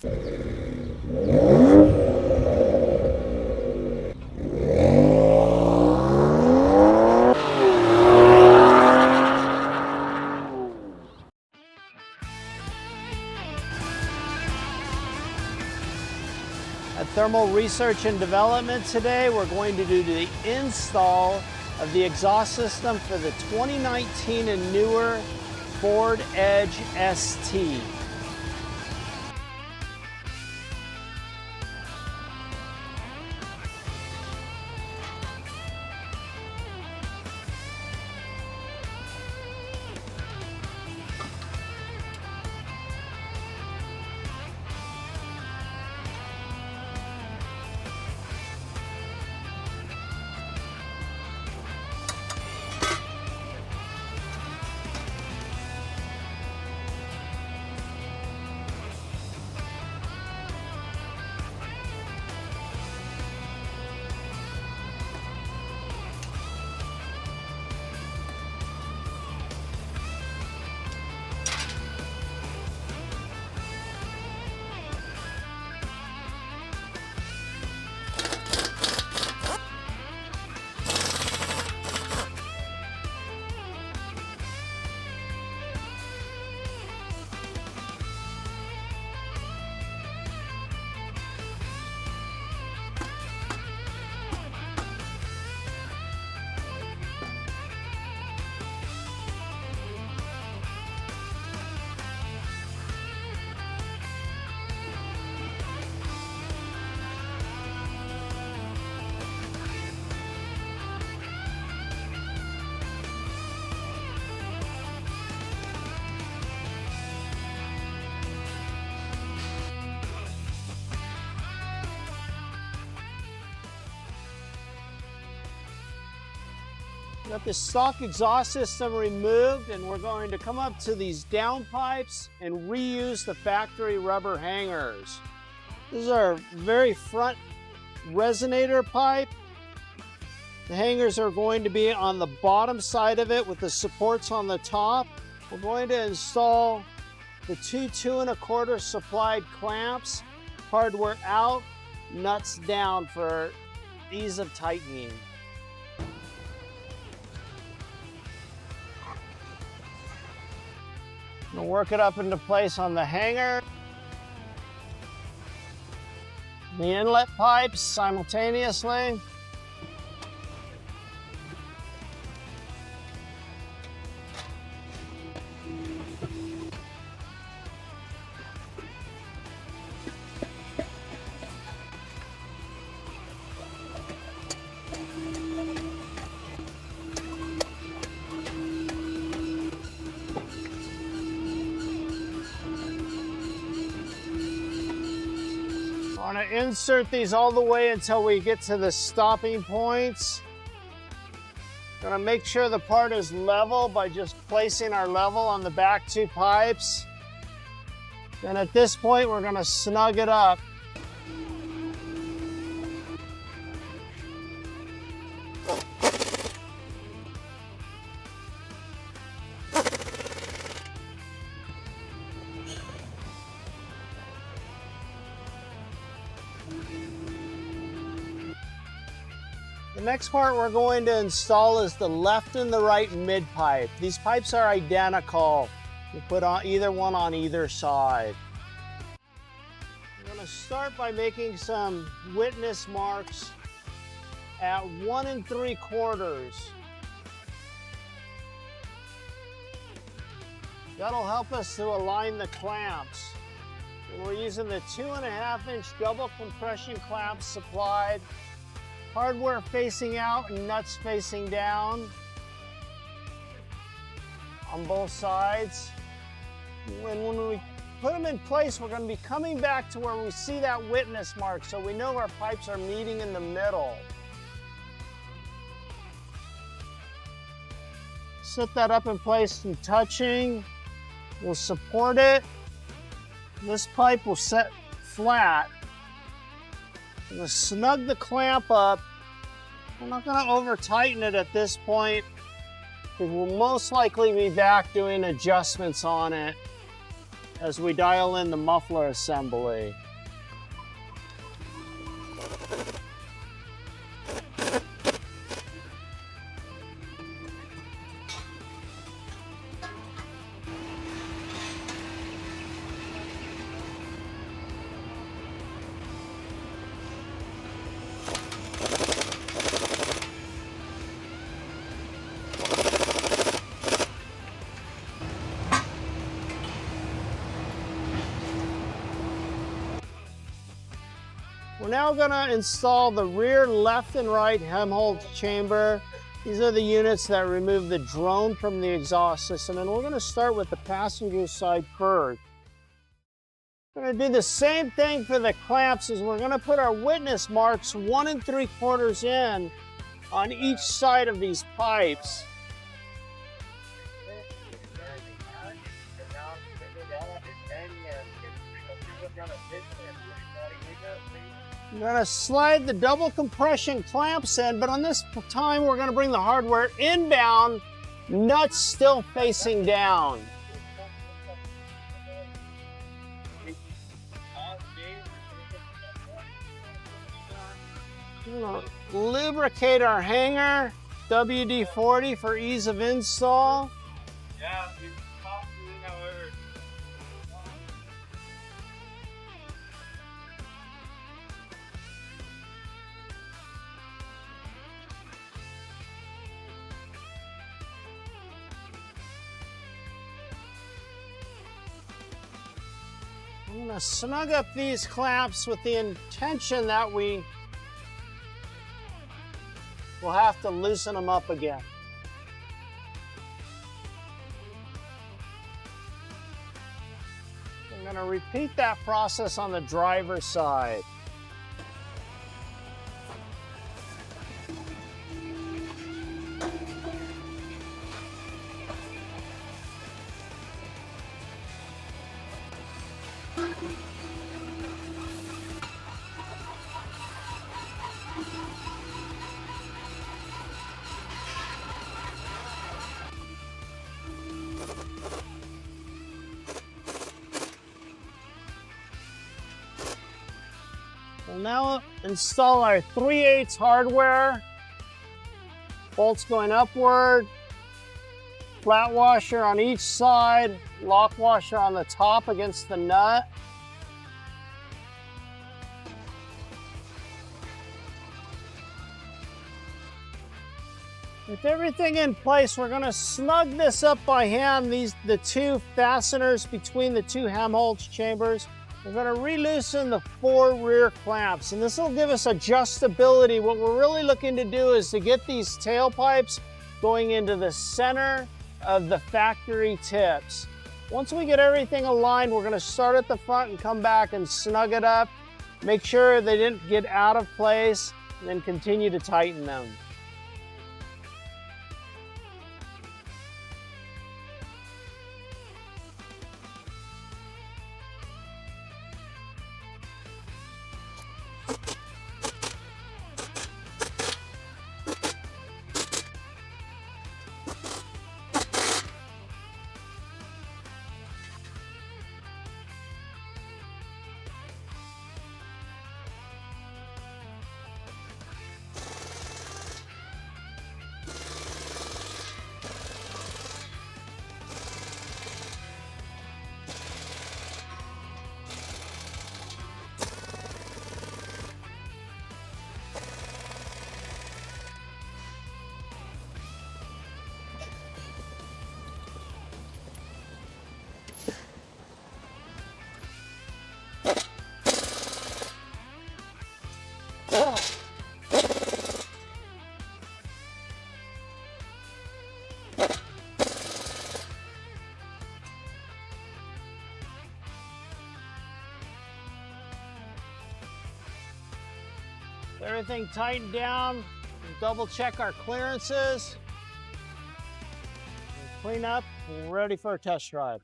At Thermal Research and Development today, we're going to do the install of the exhaust system for the 2019 and newer Ford Edge ST. Got the stock exhaust system removed, and we're going to come up to these downpipes and reuse the factory rubber hangers. This is our very front resonator pipe. The hangers are going to be on the bottom side of it with the supports on the top. We're going to install the two 2 1/4 supplied clamps, hardware out, nuts down for ease of tightening. We'll work it up into place on the hanger. The inlet pipes simultaneously. I want to insert these all the way until we get to the stopping points. Going to make sure the part is level by just placing our level on the back 2 pipes. Then at this point, we're going to snug it up. The next part we're going to install is the left and the right mid pipe. These pipes are identical. We put on either one on either side. I'm going to start by making some witness marks at 1 3/4. That'll help us to align the clamps. And we're using the 2 1/2-inch double compression clamps supplied. Hardware facing out and nuts facing down on both sides. And when we put them in place, we're going to be coming back to where we see that witness mark so we know our pipes are meeting in the middle. Set that up in place and touching. We'll support it. This pipe will set flat. I'm going to snug the clamp up. I'm not going to over tighten it at this point because we'll most likely be back doing adjustments on it as we dial in the muffler assembly. We're now going to install the rear left and right Helmholtz chamber. These are the units that remove the drone from the exhaust system, and we're going to start with the passenger side first. We're going to do the same thing for the clamps, as we're going to put our witness marks 1 3/4 in on each side of these pipes. I'm going to slide the double compression clamps in, but on this time we're going to bring the hardware inbound, nuts still facing down. We're going to lubricate our hanger, WD-40 for ease of install. Yeah, I'm going to snug up these clamps with the intention that we will have to loosen them up again. I'm going to repeat that process on the driver's side. We'll now install our 3/8 hardware. Bolts going upward, flat washer on each side, lock washer on the top against the nut. With everything in place, we're going to snug this up by hand, the two fasteners between the two Helmholtz chambers. We're going to re-loosen the 4 rear clamps, and this will give us adjustability. What we're really looking to do is to get these tailpipes going into the center of the factory tips. Once we get everything aligned, we're going to start at the front and come back and snug it up. Make sure they didn't get out of place, and then continue to tighten them. Everything tightened down. We'll double check our clearances. We'll clean up. We're ready for a test drive.